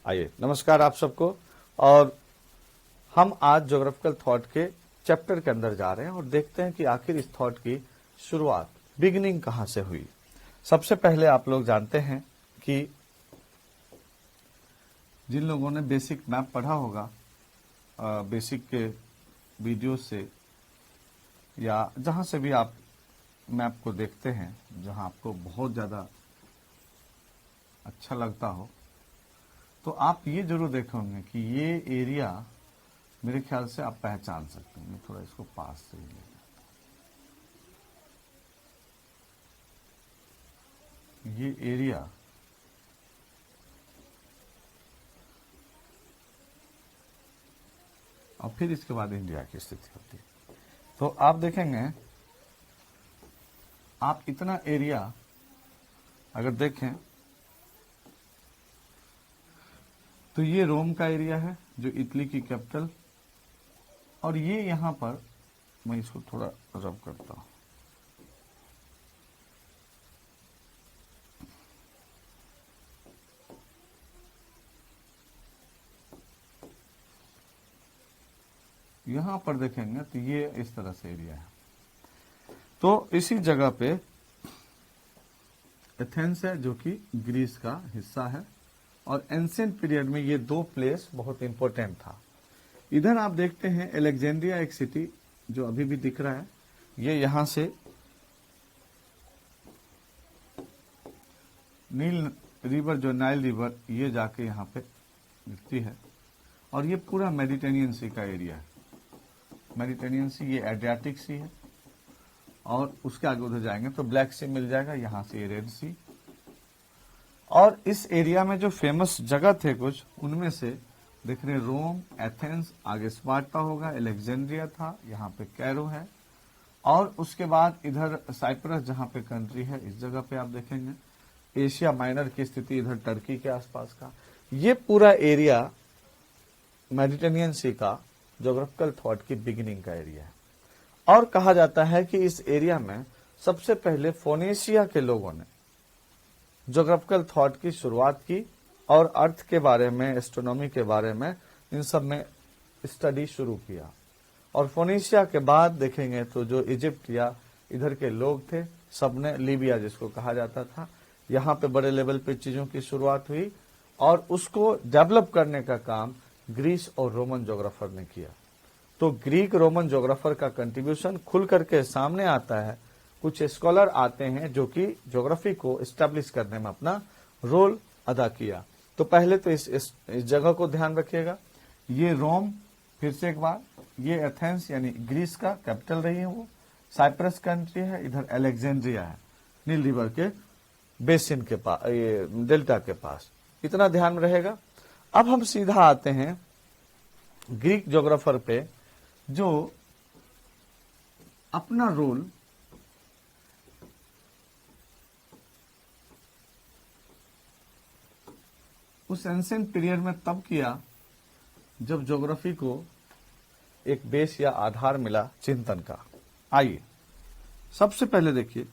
आइए, नमस्कार आप सबको। और हम आज ज्योग्राफिकल थॉट के चैप्टर के अंदर जा रहे हैं और देखते हैं कि आखिर इस थॉट की शुरुआत, बिगिनिंग कहां से हुई। सबसे पहले आप लोग जानते हैं कि जिन लोगों ने बेसिक मैप पढ़ा होगा, बेसिक के वीडियो से या जहां से भी आप मैप को देखते हैं, जहां आपको बहुत ज्यादा अच्छा लगता हो, तो आप ये जरूर देखे होंगे कि ये एरिया मेरे ख्याल से आप पहचान सकते हैं। मैं थोड़ा इसको पास से ही ले, ये एरिया और फिर इसके बाद इंडिया की स्थिति होती है। तो आप देखेंगे, आप इतना एरिया अगर देखें तो ये रोम का एरिया है, जो इटली की कैपिटल, और ये यहां पर मैं इसको थोड़ा रब करता हूं। यहां पर देखेंगे तो ये इस तरह से एरिया है। तो इसी जगह पे एथेंस है, जो कि ग्रीस का हिस्सा है, और एंशिएंट पीरियड में ये दो प्लेस बहुत इंपॉर्टेंट था। इधर आप देखते हैं एलेक्जेंड्रिया एक सिटी जो अभी भी दिख रहा है, ये यहां से नील रिवर, जो नाइल रिवर, ये जाके यहां पे मिलती है, और ये पूरा मेडिटेरियन सी का एरिया है। मेडिटेरियन सी, ये एड्रियाटिक सी है, और उसके आगे उधर जाएंगे तो ब्लैक सी मिल जाएगा, यहां से ये रेड सी। और इस एरिया में जो फेमस जगह थे कुछ, उनमें से देख रहे रोम, एथेंस, आगे स्पार्टा होगा, एलेक्जेंड्रिया था, यहाँ पे कैरो है, और उसके बाद इधर साइप्रस जहां पे कंट्री है, इस जगह पे आप देखेंगे एशिया माइनर की स्थिति, इधर टर्की के आसपास का ये पूरा एरिया मेडिटेरियन सी का ज्योग्राफिकल थॉट की बिगिनिंग का एरिया है। और कहा जाता है कि इस एरिया में सबसे पहले फोनेशिया के लोगों ने ज्योग्राफिकल थॉट की शुरुआत की, और अर्थ के बारे में, एस्ट्रोनॉमी के बारे में, इन सब में स्टडी शुरू किया। और फोनेशिया के बाद देखेंगे तो जो इजिप्ट या इधर के लोग थे, सबने, लीबिया जिसको कहा जाता था, यहाँ पे बड़े लेवल पे चीजों की शुरुआत हुई, और उसको डेवलप करने का काम ग्रीस और रोमन ज्योग्राफर ने किया। तो ग्रीक रोमन ज्योग्राफर का कंट्रीब्यूशन खुल करके सामने आता है। कुछ स्कॉलर आते हैं जो कि ज्योग्राफी को एस्टेब्लिश करने में अपना रोल अदा किया। तो पहले तो इस जगह को ध्यान रखिएगा, ये रोम, फिर से एक बार ये एथेंस यानी ग्रीस का कैपिटल रही है, वो साइप्रस कंट्री है, इधर एलेक्जेंड्रिया है, नील रिवर के बेसिन के पास, ये डेल्टा के पास, इतना ध्यान रहेगा। अब हम सीधा आते हैं ग्रीक ज्योग्राफर पे, जो अपना रोल उस एंशिएंट पीरियड में तब किया जब ज्योग्राफी को एक बेस या आधार मिला चिंतन का। आइए, सबसे पहले देखिए,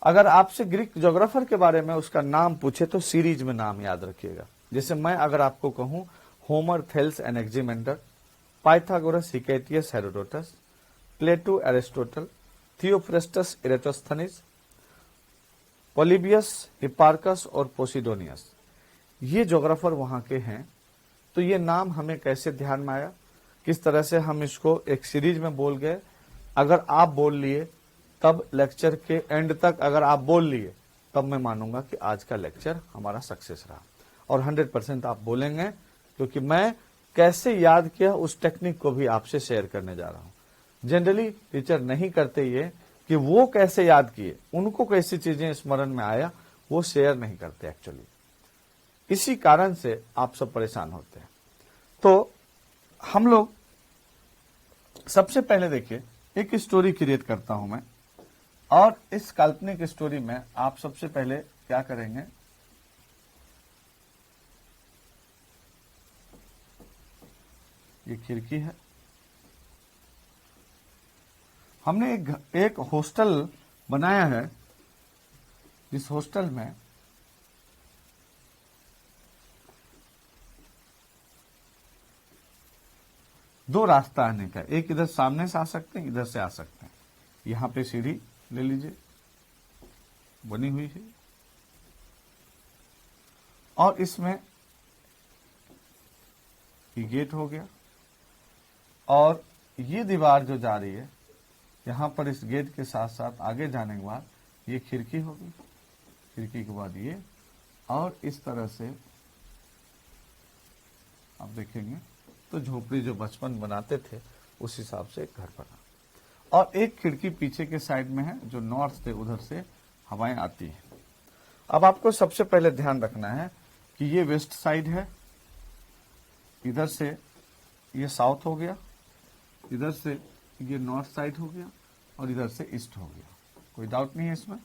अगर आपसे ग्रीक ज्योग्राफर के बारे में उसका नाम पूछे तो सीरीज में नाम याद रखिएगा। जैसे मैं अगर आपको कहूं Homer, Thales, Anaximander, Pythagoras, Hecataeus, Herodotus, Plato, Aristotle, Theophrastus, Eratosthenes, Polybius, Hipparchus और पोसिडोनियस, ये ज्योग्राफर वहां के हैं। तो ये नाम हमें कैसे ध्यान में आया, किस तरह से हम इसको एक सीरीज में बोल गए। अगर आप बोल लिए तब लेक्चर के एंड तक, अगर आप बोल लिए तब मैं मानूंगा कि आज का लेक्चर हमारा सक्सेस रहा, और 100% आप बोलेंगे, क्योंकि मैं कैसे याद किया उस टेक्निक को भी आपसे शेयर करने जा रहा हूं। जनरली टीचर नहीं करते ये कि वो कैसे याद किए, उनको कैसी चीजें स्मरण में आया, वो शेयर नहीं करते एक्चुअली। इसी कारण से आप सब परेशान होते हैं। तो हम लोग सबसे पहले देखिए, एक स्टोरी क्रिएट करता हूं मैं, और इस काल्पनिक स्टोरी में आप सबसे पहले क्या करेंगे, ये खिड़की है, हमने एक हॉस्टल बनाया है, जिस हॉस्टल में दो रास्ता आने का, एक इधर सामने से आ सकते हैं, इधर से आ सकते हैं। यहां पे सीढ़ी ले लीजिए, बनी हुई है, और इसमें ये गेट हो गया, और ये दीवार जो जा रही है यहां पर इस गेट के साथ साथ आगे जाने के बाद ये खिड़की होगी, खिड़की के बाद ये, और इस तरह से आप देखेंगे तो झोपड़ी जो बचपन बनाते थे उस हिसाब से एक घर बना, और एक खिड़की पीछे के साइड में है जो नॉर्थ से उधर से हवाएं आती हैं। अब आपको सबसे पहले ध्यान रखना है कि ये वेस्ट साइड है, इधर से ये साउथ हो गया, इधर से ये नॉर्थ साइड हो गया, और इधर से ईस्ट हो गया, कोई डाउट नहीं है इसमें।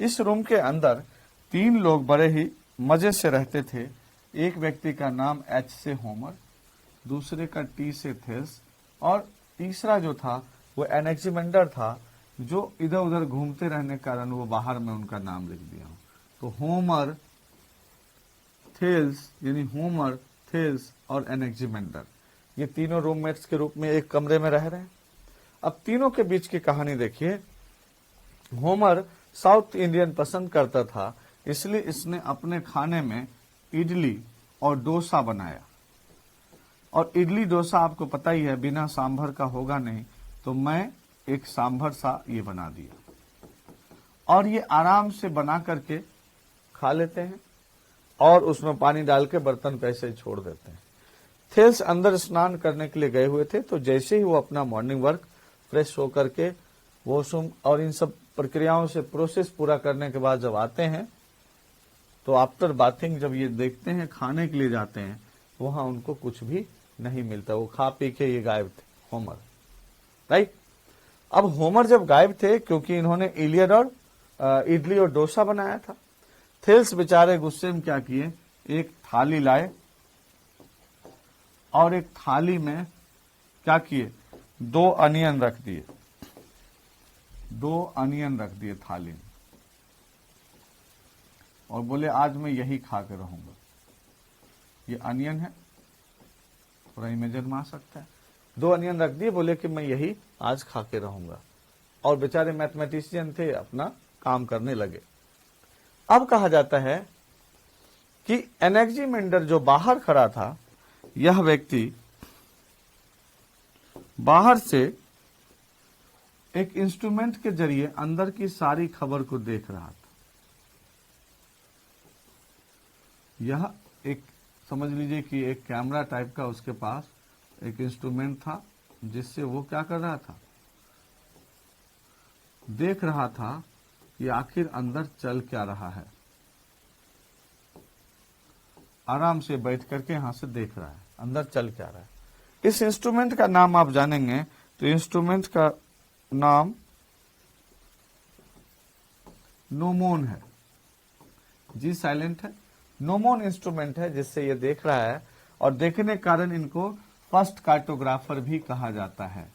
इस रूम के अंदर 3 लोग बड़े ही मजे से रहते थे। एक व्यक्ति का नाम एच से होमर, दूसरे का टी से थेल्स, और तीसरा जो था वो एनेक्सिमेंडर था, जो इधर उधर घूमते रहने के कारण वो बाहर में उनका नाम लिख दिया। तो होमर, थेल्स, यानी होमर, थेल्स और एनेक्सिमेंडर, ये तीनों रूममेट्स के रूप में एक कमरे में रह रहे हैं। अब तीनों के बीच की कहानी देखिए। होमर साउथ इंडियन पसंद करता था, इसलिए इसने अपने खाने में इडली और डोसा बनाया, और इडली डोसा आपको पता ही है बिना सांभर का होगा नहीं, तो मैं एक सांभर सा ये बना दिया, और ये आराम से बना करके खा लेते हैं, और उसमें पानी डाल के बर्तन पे ऐसे छोड़ देते हैं। थेल्स अंदर स्नान करने के लिए गए हुए थे, तो जैसे ही वो अपना मॉर्निंग वर्क फ्रेश होकर के वॉशरूम और इन सब प्रक्रियाओं से प्रोसेस पूरा करने के बाद जब आते हैं, तो आफ्टर बाथिंग जब ये देखते हैं खाने के लिए जाते हैं, वहां उनको कुछ भी नहीं मिलता, वो खा पी के ये गायब थे होमर, राइट। अब होमर जब गायब थे, क्योंकि इन्होंने इलियड और इडली और डोसा बनाया था, थेल्स बेचारे गुस्से में क्या किए, एक थाली लाए, और एक थाली में क्या किए, 2 अनियन रख दिए, 2 अनियन रख दिए थाली में, और बोले आज मैं यही खा के रहूंगा। ये अनियन है, पूरा इमेजिन में आ सकता है। 2 अनियन रख दिए, बोले कि मैं यही आज खा के रहूंगा, और बेचारे मैथमेटिशियन थे, अपना काम करने लगे। अब कहा जाता है कि एनेक्सिमेंडर जो बाहर खड़ा था, यह व्यक्ति बाहर से एक इंस्ट्रूमेंट के जरिए अंदर की सारी खबर को देख रहा था। यह एक समझ लीजिए कि एक कैमरा टाइप का उसके पास एक इंस्ट्रूमेंट था, जिससे वो क्या कर रहा था, देख रहा था कि आखिर अंदर चल क्या रहा है। आराम से बैठ करके यहां से देख रहा है अंदर चल क्या रहा है। इस इंस्ट्रूमेंट का नाम आप जानेंगे, तो इंस्ट्रूमेंट का नाम नोमोन है, जी साइलेंट है, नोमोन इंस्ट्रूमेंट है, जिससे ये देख रहा है, और देखने के कारण इनको फर्स्ट कार्टोग्राफर भी कहा जाता है।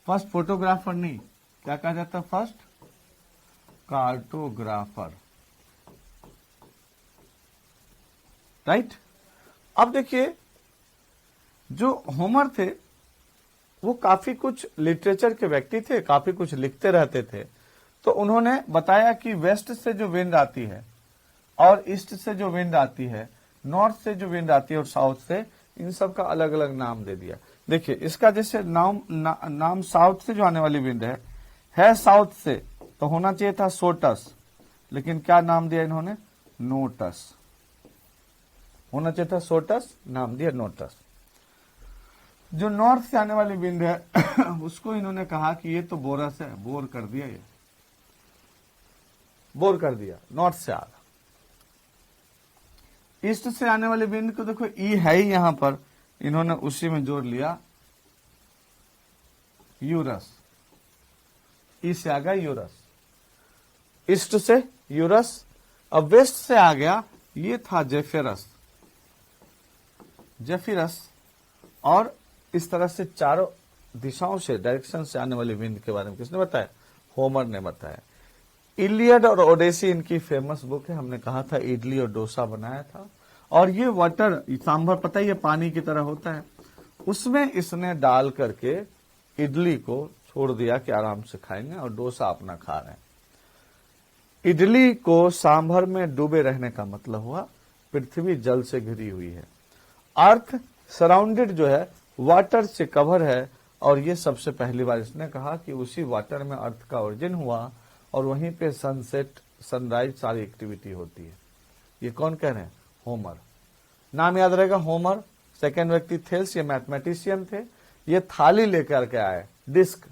फर्स्ट फोटोग्राफर नहीं, क्या कहा जाता है, फर्स्ट कार्टोग्राफर, राइट। अब देखिए, जो होमर थे वो काफी कुछ लिटरेचर के व्यक्ति थे, काफी कुछ लिखते रहते थे, तो उन्होंने बताया कि वेस्ट से जो विंड आती है और ईस्ट से जो विंड आती है, नॉर्थ से जो विंड आती है और साउथ से, इन सब का अलग अलग नाम दे दिया। देखिए इसका जैसे नाम साउथ से जो आने वाली विंड है साउथ से, तो होना चाहिए था सोटस, लेकिन क्या नाम दिया इन्होंने, नोटस। होना चाहिए था सोटस, नाम दिया नोटस। जो नॉर्थ से आने वाली विंड है उसको इन्होंने कहा कि ये तो बोरस है, बोर कर दिया, ये बोर कर दिया, नॉर्थ से आ रहा। ईस्ट से आने वाली विंड को देखो, ई है ही यहां पर, इन्होंने उसी में जोड़ लिया यूरस, ई से आ गया यूरस, ईस्ट से यूरस। अब वेस्ट से आ गया, ये था जेफिरस, जेफिरस, और इस तरह से चारों दिशाओं से, डायरेक्शन से आने वाली विंड के बारे में किसने बताया, होमर ने बताया। इलियड और ओडेसी इनकी फेमस बुक है, हमने कहा था इडली और डोसा बनाया था। और ये वाटर सांभर पता ही है पानी की तरह होता है, उसमें इसने डाल करके इडली को छोड़ दिया कि आराम से खाएंगे, और डोसा अपना खा रहे हैं। इडली को सांभर में डूबे रहने का मतलब हुआ पृथ्वी जल से घिरी हुई है, अर्थ सराउंडेड जो है वाटर से कवर है, और ये सबसे पहली बार इसने कहा कि उसी वाटर में अर्थ का ओरिजिन हुआ और वहीं पे सनसेट सनराइज सारी एक्टिविटी होती है। ये कौन कह रहे हैं? होमर। नाम याद रहेगा, होमर। सेकेंड व्यक्ति थेल्स, ये मैथमेटिशियन थे। ये थाली लेकर के आए, डिस्क।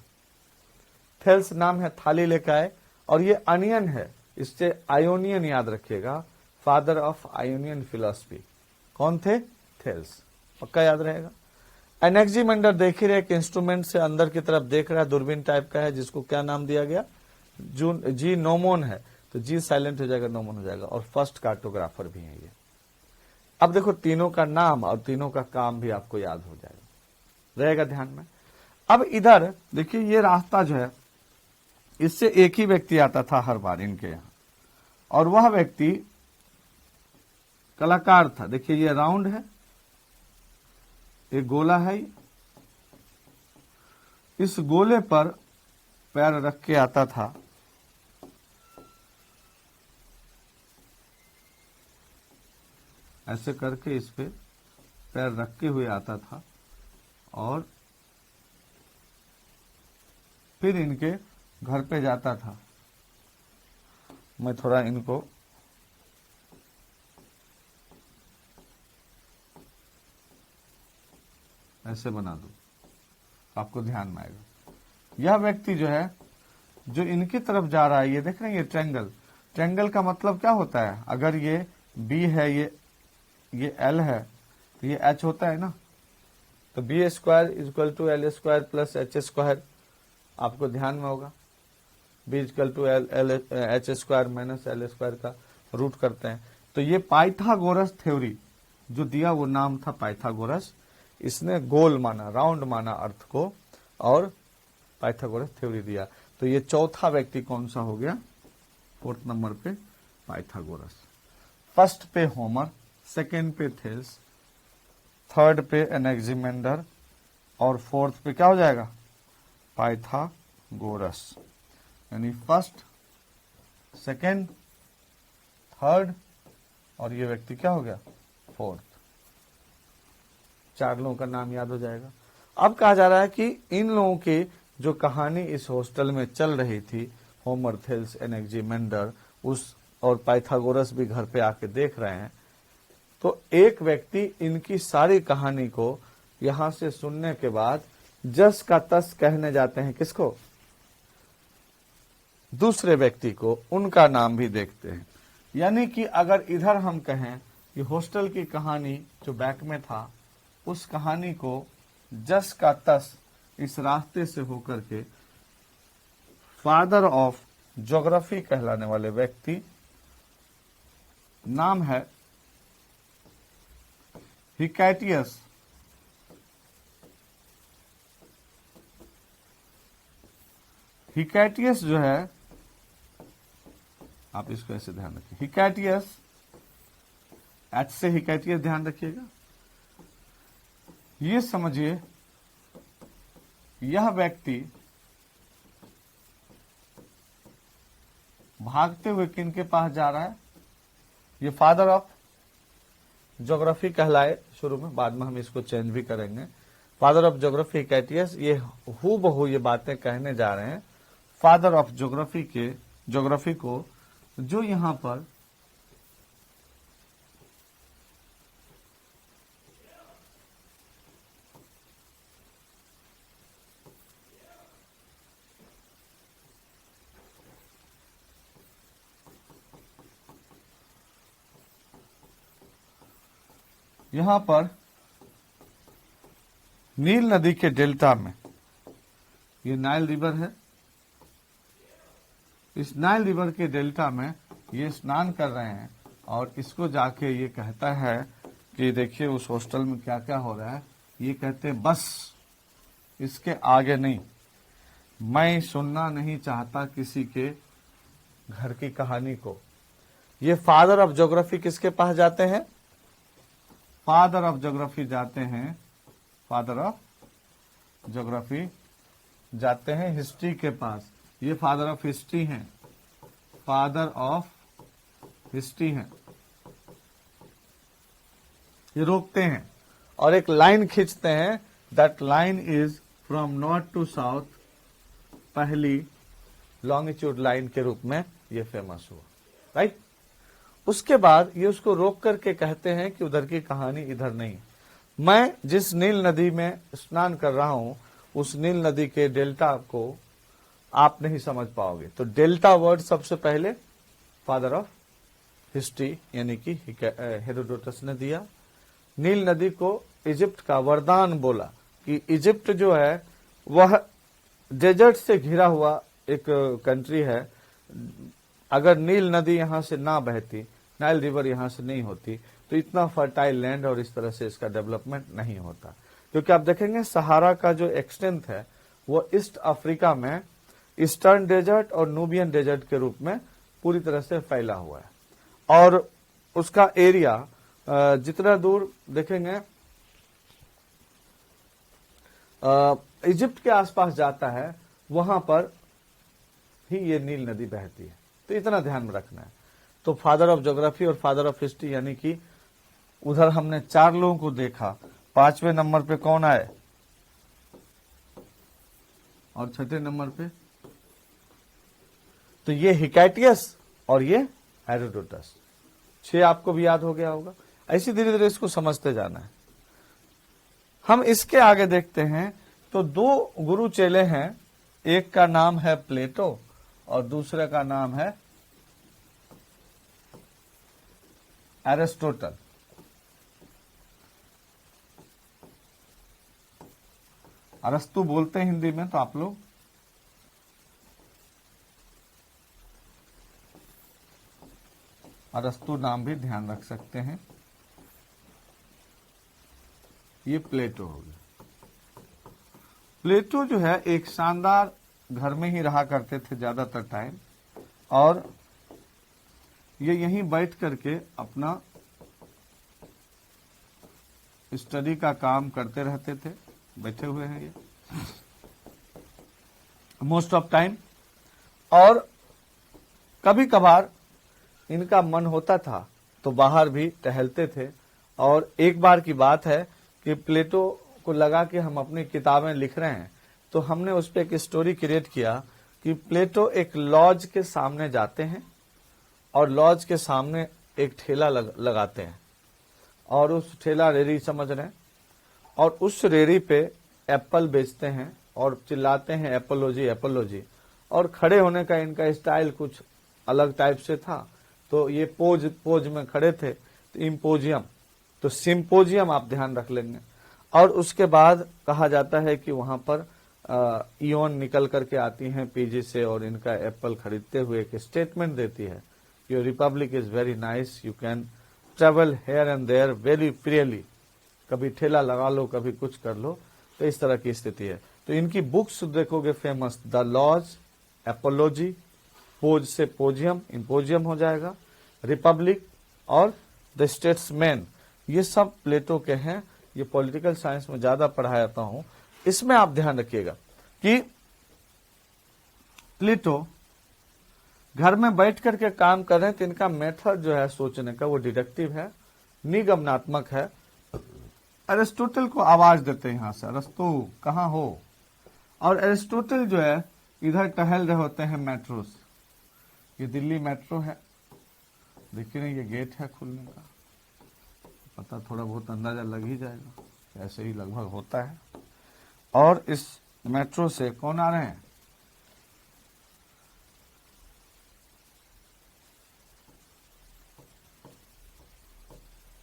थेल्स नाम है, थाली लेकर आए। और ये अनियन है, इससे आयोनियन याद रखिएगा, फादर ऑफ आयोनियन फिलॉसफी। कौन थे? थेल्स। पक्का याद रहेगा। एनेक्सिमेंडर देख ही रहे, एक इंस्ट्रूमेंट से अंदर की तरफ देख रहा है, दूरबीन टाइप का है, जिसको क्या नाम दिया गया? जी नोमोन है, तो जी साइलेंट हो जाएगा, नोमोन हो जाएगा। और फर्स्ट कार्टोग्राफर भी है ये। अब देखो, तीनों का नाम और तीनों का काम भी आपको याद हो जाएगा, रहेगा ध्यान में। अब इधर देखिए, ये रास्ता जो है, इससे एक ही व्यक्ति आता था हर बार इनके यहां, और वह व्यक्ति कलाकार था। देखिए, ये राउंड है, एक गोला है, इस गोले पर पैर रख के आता था। ऐसे करके इस पे पैर रखे हुए आता था, और फिर इनके घर पे जाता था। मैं थोड़ा इनको ऐसे बना दूं, आपको ध्यान में आएगा। यह व्यक्ति जो है, जो इनकी तरफ जा रहा है, ये देख रहे हैं, ये ट्रायंगल। ट्रायंगल का मतलब क्या होता है? अगर ये बी है, ये एल है, तो ये एच होता है ना। तो b square is equal to l square plus h square, आपको ध्यान में होगा। B equal to h square minus l square का रूट करते हैं। तो ये पाइथागोरस थ्योरी जो दिया, वो नाम था पाइथागोरस। इसने गोल माना, राउंड माना अर्थ को, और पाइथागोरस थ्योरी दिया। तो ये चौथा व्यक्ति कौन सा हो गया? फोर्थ नंबर पे पाइथागोरस। फर्स्ट पे होमर, सेकेंड पे थेल्स, थर्ड पे एनेक्सिमेंडर, और फोर्थ पे क्या हो जाएगा? पाइथागोरस। यानी फर्स्ट, सेकेंड, थर्ड, और ये व्यक्ति क्या हो गया? फोर्थ। चार लोगों का नाम याद हो जाएगा। अब कहा जा रहा है कि इन लोगों की जो कहानी इस हॉस्टल में चल रही थी, होमर, थेल्स, एनेक्सिमेंडर, उस और पाइथागोरस भी घर पे आके देख रहे हैं, तो एक व्यक्ति इनकी सारी कहानी को यहां से सुनने के बाद जस का तस कहने जाते हैं। किसको? दूसरे व्यक्ति को। उनका नाम भी देखते हैं। यानी कि अगर इधर हम कहें कि हॉस्टल की कहानी जो बैक में था, उस कहानी को जस का तस इस रास्ते से होकर के फादर ऑफ ज्योग्राफी कहलाने वाले व्यक्ति, नाम है हिकैटियस। हिकैटियस जो है, आप इसको ऐसे ध्यान रखिए, हिकैटियस, एच से हिकैटियस ध्यान रखिएगा। ये समझिए, यह व्यक्ति भागते हुए किनके पास जा रहा है? ये फादर ऑफ ज्योग्राफी कहलाए शुरू में, बाद में हम इसको चेंज भी करेंगे। फादर ऑफ ज्योग्राफी हिकैटियस, ये हूबहू ये बातें कहने जा रहे हैं फादर ऑफ ज्योग्राफी को, जो यहां पर नील नदी के डेल्टा में, ये नाइल रिवर है, इस नाइल रिवर के डेल्टा में ये स्नान कर रहे हैं, और इसको जाके ये कहता है कि देखिए उस हॉस्टल में क्या क्या हो रहा है। ये कहते हैं बस इसके आगे नहीं, मैं सुनना नहीं चाहता किसी के घर की कहानी को। ये फादर ऑफ ज्योग्राफी किसके पास जाते हैं? फादर ऑफ ज्योग्राफी जाते हैं फादर ऑफ ज्योग्राफी जाते हैं हिस्ट्री के पास। ये फादर ऑफ हिस्ट्री हैं, फादर ऑफ हिस्ट्री हैं। ये रोकते हैं और एक लाइन खींचते हैं, that line is from north to south, पहली लॉन्गिट्यूड लाइन के रूप में ये फेमस हुआ, राइट। उसके बाद ये उसको रोक करके कहते हैं कि उधर की कहानी इधर नहीं। मैं जिस नील नदी में स्नान कर रहा हूं उस नील नदी के डेल्टा को आप नहीं समझ पाओगे। तो डेल्टा वर्ड सबसे पहले फादर ऑफ हिस्ट्री यानी कि हेरोडोटस ने दिया। नील नदी को इजिप्ट का वरदान बोला कि इजिप्ट जो है वह डेजर्ट से घिरा हुआ एक कंट्री है। अगर नील नदी यहां से ना बहती, नाइल रिवर यहां से नहीं होती, तो इतना फर्टाइल लैंड और इस तरह से इसका डेवलपमेंट नहीं होता। क्योंकि आप देखेंगे सहारा का जो एक्सटेंट है वो ईस्ट अफ्रीका में ईस्टर्न डेजर्ट और नूबियन डेजर्ट के रूप में पूरी तरह से फैला हुआ है। और उसका एरिया जितना दूर देखेंगे इजिप्ट के आसपास जाता है वहां पर ही ये नील नदी बहती है। तो इतना ध्यान में रखना है। तो फादर ऑफ ज्योग्राफी और फादर ऑफ हिस्ट्री यानी कि उधर हमने 4 लोगों को देखा। 5वें नंबर पे कौन आए और 6ठे नंबर पे? तो ये हिकैटियस और ये हेरोडोटस। 6 आपको भी याद हो गया होगा। ऐसी धीरे धीरे इसको समझते जाना है। हम इसके आगे देखते हैं तो 2 गुरु चेले हैं। एक का नाम है प्लेटो और दूसरे का नाम है एरिस्टोटल। अरस्तु बोलते हैं हिंदी में, तो आप लोग अरस्तु नाम भी ध्यान रख सकते हैं। ये प्लेटो हो गया। प्लेटो जो है एक शानदार घर में ही रहा करते थे ज्यादातर टाइम, और ये यहीं बैठ करके अपना स्टडी का काम करते रहते थे। बैठे हुए हैं ये मोस्ट ऑफ टाइम। और कभी कभार इनका मन होता था तो बाहर भी टहलते थे। और एक बार की बात है कि प्लेटो को लगा कि हम अपनी किताबें लिख रहे हैं, तो हमने उस पर एक स्टोरी क्रिएट किया कि प्लेटो एक लॉज के सामने जाते हैं और लॉज के सामने एक ठेला लगाते हैं, और उस ठेला रेरी समझ रहे हैं, और उस रेरी पे एप्पल बेचते हैं और चिल्लाते हैं एप्पलोजी एप्पलोजी। और खड़े होने का इनका स्टाइल कुछ अलग टाइप से था। तो ये पोज में खड़े थे। तो इम्पोजियम, तो सिम्पोजियम आप ध्यान रख लेंगे। और उसके बाद कहा जाता है कि वहां पर इयोन निकल करके आती हैं पीजी से और इनका एप्पल खरीदते हुए एक स्टेटमेंट देती है, your republic is very nice, you can travel here and there very freely. कभी ठेला लगा लो, कभी कुछ कर लो। तो इस तरह की स्थिति है। तो इनकी बुक्स देखोगे फेमस, द लॉज, एपोलॉजी, पोज से पोजियम, इम्पोजियम हो जाएगा, रिपब्लिक और द स्टेट्समैन, ये सब प्लेटो के हैं। ये पॉलिटिकल साइंस में ज्यादा पढ़ाता हूं। इसमें आप ध्यान रखिएगा कि प्लेटो घर में बैठ करके काम कर रहे हैं, तो इनका मेथड जो है सोचने का वो डिडक्टिव है, निगमनात्मक है। एरिस्टोटल को आवाज देते हैं यहां से, अरस्तु कहां हो? और एरिस्टोटल जो है इधर टहल रहे होते हैं मेट्रो से। ये दिल्ली मेट्रो है, देखिए ना, ये गेट है खुलने का, पता थोड़ा बहुत अंदाजा लग ही जाएगा, ऐसे ही लगभग होता है। और इस मेट्रो से कौन आ रहे हैं?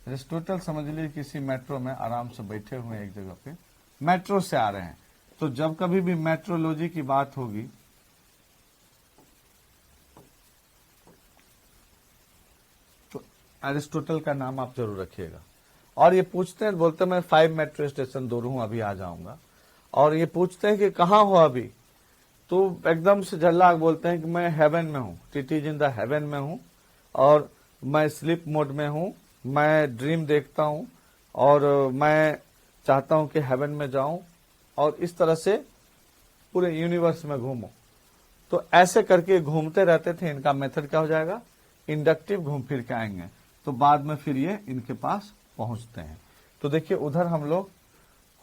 एरिस्टोटल समझ लीजिए किसी मेट्रो में आराम से बैठे हुए हैं एक जगह पे, मेट्रो से आ रहे हैं। तो जब कभी भी मेट्रोलॉजी की बात होगी तो एरिस्टोटल का नाम आप जरूर रखिएगा। और ये पूछते हैं, बोलते हैं मैं 5 मेट्रो स्टेशन दूर हूं, अभी आ जाऊंगा। और ये पूछते हैं कि कहां हो अभी, तो एकदम से झल्लाक बोलते हैं कि मैं हेवन में हूं, टिटीज इन द हेवन में हूं, और मैं स्लीप मोड में हूं, मैं ड्रीम देखता हूं, और मैं चाहता हूं कि हेवन में जाऊं और इस तरह से पूरे यूनिवर्स में घूमूं। तो ऐसे करके घूमते रहते थे। इनका मेथड क्या हो जाएगा, इंडक्टिव, घूम फिर के आएंगे, तो बाद में फिर ये इनके पास पहुंचते हैं। तो देखिए उधर हम लोग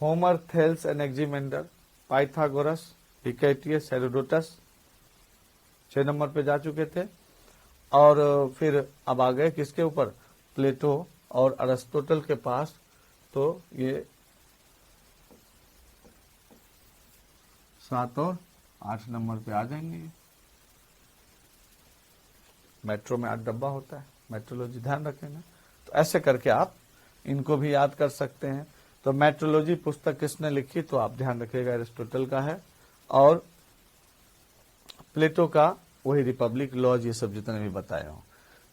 Homer, Thales, Anaximander, Pythagoras, Hecataeus, Herodotus 6 number पे जा चुके थे। और फिर अब आ गए किसके ऊपर, प्लेटो और अरिस्टोटल के पास। तो ये 7 और 8 नंबर पे आ जाएंगे। मेट्रो में 8 डब्बा होता है, मेट्रोलॉजी ध्यान रखेंगे। तो ऐसे करके आप इनको भी याद कर सकते हैं। तो मेट्रोलॉजी पुस्तक किसने लिखी, तो आप ध्यान रखिएगा एरिस्टोटल का है, और प्लेटो का वही रिपब्लिक, लॉज, ये सब जितने भी बताए हों।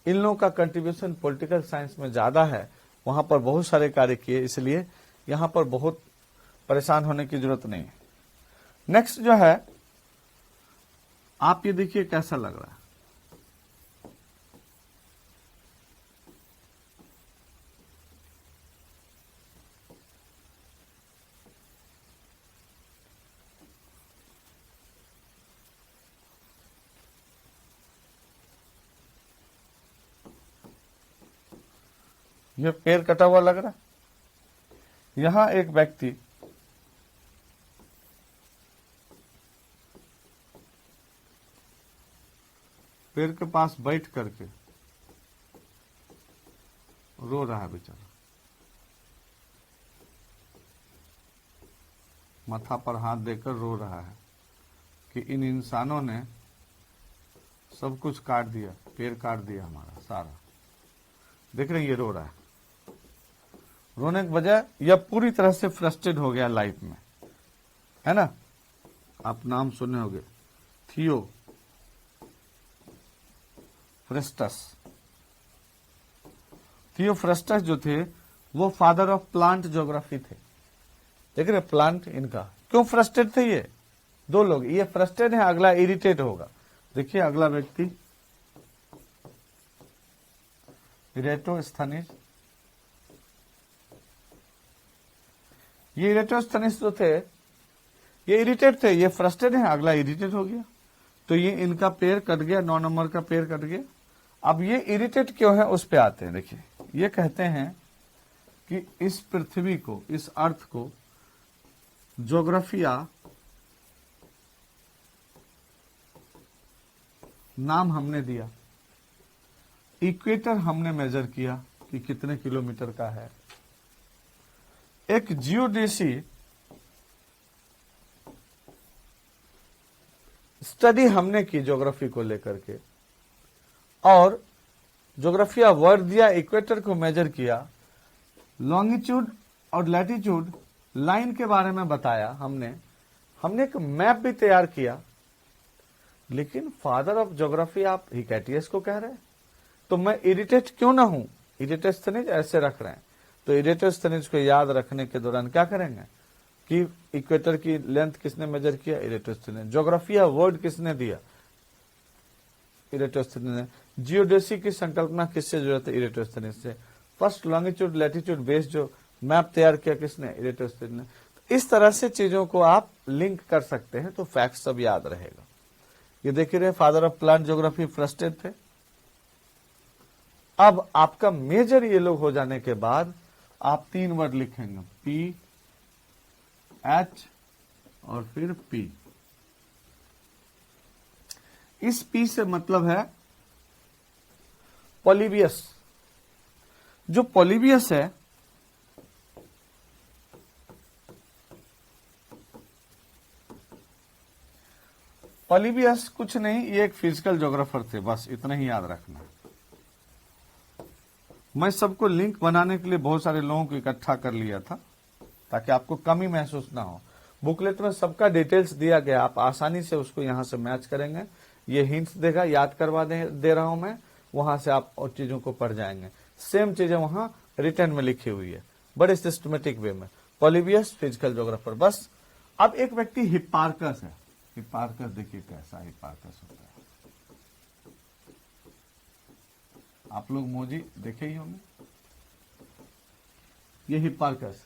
इन लोगों का कंट्रीब्यूशन पॉलिटिकल साइंस में ज्यादा है, वहां पर बहुत सारे कार्य किए, इसलिए यहां पर बहुत परेशान होने की जरूरत नहीं है। नेक्स्ट जो है, आप ये देखिए कैसा लग रहा है। ये पैर कटा हुआ लग रहा है। यहां एक व्यक्ति पेड़ के पास बैठ करके रो रहा है बेचारा, माथा पर हाथ देकर रो रहा है कि इन इंसानों ने सब कुछ काट दिया, पेड़ काट दिया हमारा सारा। देख रहे हैं ये रो रहा है। रोने की वजह यह पूरी तरह से फ्रस्ट्रेट हो गया लाइफ में, है ना। आप नाम सुने होंगे, थियो फ्रेस्टस। थियोफ्रस्टस जो थे वो फादर ऑफ प्लांट ज्योग्राफी थे। देख रहे प्लांट, इनका क्यों फ्रस्ट्रेट थे ये दो लोग, ये फ्रस्ट्रेट है, अगला इरिटेट होगा। देखिए अगला व्यक्ति इरेटोस्थनीज। ये इरेटोस्थनीज जो थे ये इरिटेट थे, ये फ्रस्ट्रेट है, अगला इरिटेट हो गया। तो ये इनका पैर कट गया, 9 नंबर का पैर कट गया। अब ये इरिटेट क्यों है उस पे आते हैं। देखिए ये कहते हैं कि इस पृथ्वी को, इस अर्थ को ज्योग्राफिया नाम हमने दिया, इक्वेटर हमने मेजर किया कि कितने किलोमीटर का है, एक जियोडेसी स्टडी हमने की ज्योग्राफी को लेकर के, और ज्योग्राफिया वर्ड दिया, इक्वेटर को मेजर किया, लॉन्गिट्यूड और लैटिट्यूड लाइन के बारे में बताया हमने एक मैप भी तैयार किया। लेकिन फादर ऑफ ज्योग्राफी आप हिकैटियस को कह रहे हैं, तो मैं इरिटेट क्यों ना हूं। इरिटेस्थनीज ऐसे रख रहे हैं, तो इरिटेस्थनीज को याद रखने के दौरान क्या करेंगे कि इक्वेटर की लेंथ किसने मेजर किया, इरिटेस्थनीज। ज्योग्राफिया वर्ड किसने दिया, इरिटेस्थनीज ने। जियोडेसी की संकल्पना किससे जुड़ी थी, इरिटेस्थनीज से। फर्स्ट लॉन्गिट्यूड लैटिट्यूड बेस्ड जो मैप तैयार किया किसने, इरिटेस्थनीज ने। इस तरह से चीजों को आप लिंक कर सकते हैं, तो फैक्ट सब याद रहेगा। ये देख रहे father of plant geography frustrate थे। अब आपका मेजर ये लोग हो जाने के बाद आप 3 वर्ड लिखेंगे, पी एच और फिर पी। इस पी से मतलब है पॉलीबियस। जो पॉलीबियस है पॉलीबियस कुछ नहीं, ये एक फिजिकल ज्योग्राफर थे, बस इतना ही याद रखना। मैं सबको लिंक बनाने के लिए बहुत सारे लोगों को इकट्ठा कर लिया था ताकि आपको कमी महसूस ना हो। बुकलेट में सबका डिटेल्स दिया गया, आप आसानी से उसको यहां से मैच करेंगे। ये हिंट्स देगा, याद करवा दे रहा हूं मैं, वहां से आप और चीजों को पढ़ जाएंगे। सेम चीजें वहां रिटर्न में लिखी हुई है, बड़े सिस्टमेटिक वे में। Polybius physical geographer. बस अब एक व्यक्ति हिप्पार्कस है। हिप्पार्कस देखिए कैसा हिप्पार्कस होता है, आप लोग मोजी देखे ही होंगे। ये हिप्पार्कस।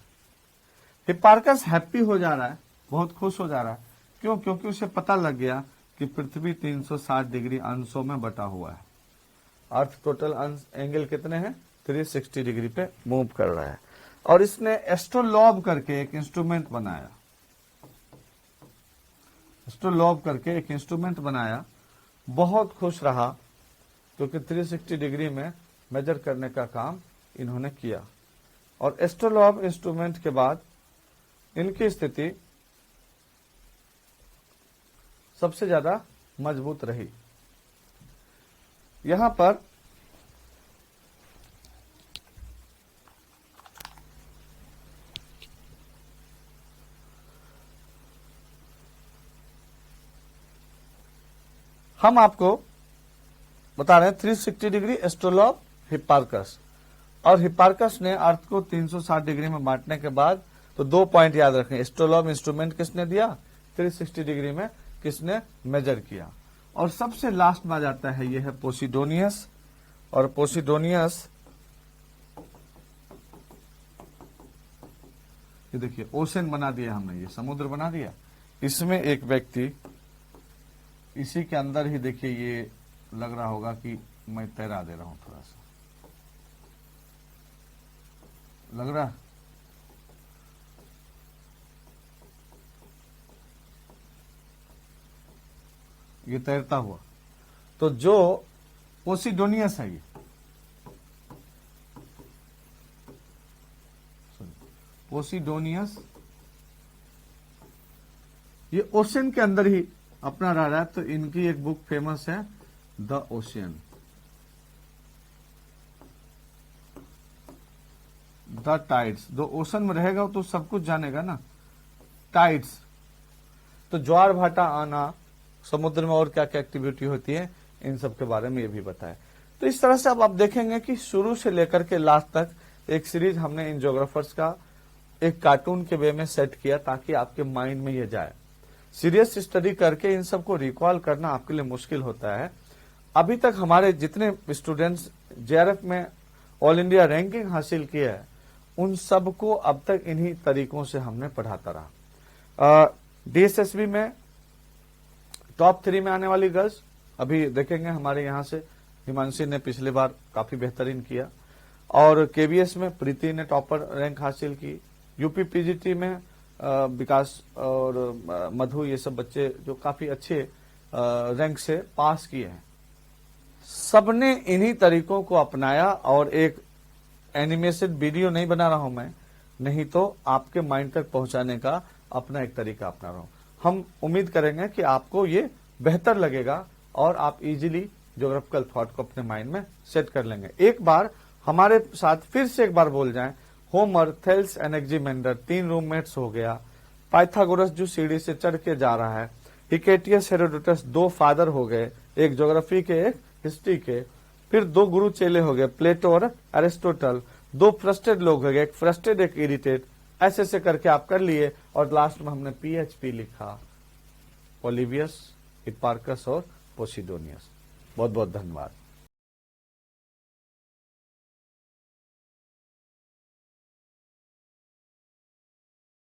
हिप्पार्कस हैप्पी हो जा रहा है, बहुत खुश हो जा रहा है। क्यों? क्योंकि उसे पता लग गया कि पृथ्वी 360 डिग्री अंशों में बटा हुआ है। अर्थ टोटल एंगल कितने हैं? 360 डिग्री पे मूव कर रहा है। और इसने एस्ट्रोलॉब करके एक इंस्ट्रूमेंट बनाया, एस्ट्रोलॉब करके एक इंस्ट्रूमेंट बनाया। बहुत खुश रहा क्योंकि 360 डिग्री में मेजर करने का काम इन्होंने किया। और एस्ट्रोलॉब इंस्ट्रूमेंट के बाद इनकी स्थिति सबसे ज्यादा मजबूत रही। यहां पर हम आपको बता रहे हैं 360 डिग्री एस्ट्रोलॉब हिप्पार्कस। और हिप्पार्कस ने अर्थ को 360 डिग्री में बांटने के बाद तो 2 पॉइंट याद रखें। एस्ट्रोलॉब इंस्ट्रूमेंट किसने दिया? 360 डिग्री में किसने मेजर किया? और सबसे लास्ट में आ जाता है यह है पोसिडोनियस। और पोसिडोनियस ये देखिए ओशन बना दिया हमने, ये समुद्र बना दिया। इसमें एक व्यक्ति इसी के अंदर ही देखिए, ये लग रहा होगा कि मैं तैरा दे रहा हूं, थोड़ा सा लग रहा। ये तैरता हुआ, तो जो पोसिडोनियस है, ये पोसिडोनियस ये ओशन के अंदर ही अपना रह रहा है। तो इनकी एक बुक फेमस है, द ओशियन, द टाइड्स। जो ओशन में रहेगा तो सब कुछ जानेगा ना। टाइड्स तो ज्वार भाटा आना, समुद्र में और क्या क्या एक्टिविटी होती है, इन सब के बारे में ये भी बताया। तो इस तरह से अब आप देखेंगे कि शुरू से लेकर के लास्ट तक एक सीरीज हमने इन ज्योग्राफर्स का एक कार्टून के वे में सेट किया, ताकि आपके माइंड में ये जाए। सीरियस स्टडी करके इन सबको रिकॉल करना आपके लिए मुश्किल होता है। अभी तक हमारे जितने स्टूडेंट्स जेआरएफ में ऑल इंडिया रैंकिंग हासिल किया है, उन सबको अब तक इन्हीं तरीकों से हमने पढ़ाता रहा। डीएसएसबी में टॉप 3 में आने वाली गर्ल्स अभी देखेंगे, हमारे यहाँ से हिमांशी ने पिछली बार काफी बेहतरीन किया। और केबीएस में प्रीति ने टॉपर रैंक हासिल की। यूपी पीजीटी में विकास और मधु, ये सब बच्चे जो काफी अच्छे रैंक से पास किए हैं। सबने इन्हीं तरीकों को अपनाया। और एक एनिमेटेड वीडियो नहीं बना रहा हूं मैं, नहीं तो आपके माइंड तक पहुंचाने का अपना एक तरीका अपना रहा हूं। हम उम्मीद करेंगे कि आपको ये बेहतर लगेगा और आप इजीली ज्योग्राफिकल थॉट को अपने माइंड में सेट कर लेंगे। एक बार हमारे साथ फिर से एक बार बोल जाएं, होमर, थेल्स, एनेक्जिमेंडर 3 रूममेट्स हो गया। पाइथागोरस जो सीढ़ी से चढ़ के जा रहा है। हिकेटियस, हेरोडोटस 2 फादर हो गए, एक ज्योग्राफी के एक हिस्ट्री के। फिर 2 गुरु चेले हो गए, प्लेटो और एरिस्टोटल। 2 फ्रस्ट्रेटेड लोग हो गए, एक फ्रस्ट्रेटेड एक इरिटेट। ऐसे ऐसे करके आप कर लिए। और लास्ट में हमने पीएचपी लिखा, पोलिबियस, हिप्पार्कस और पोसिडोनियस। बहुत बहुत धन्यवाद।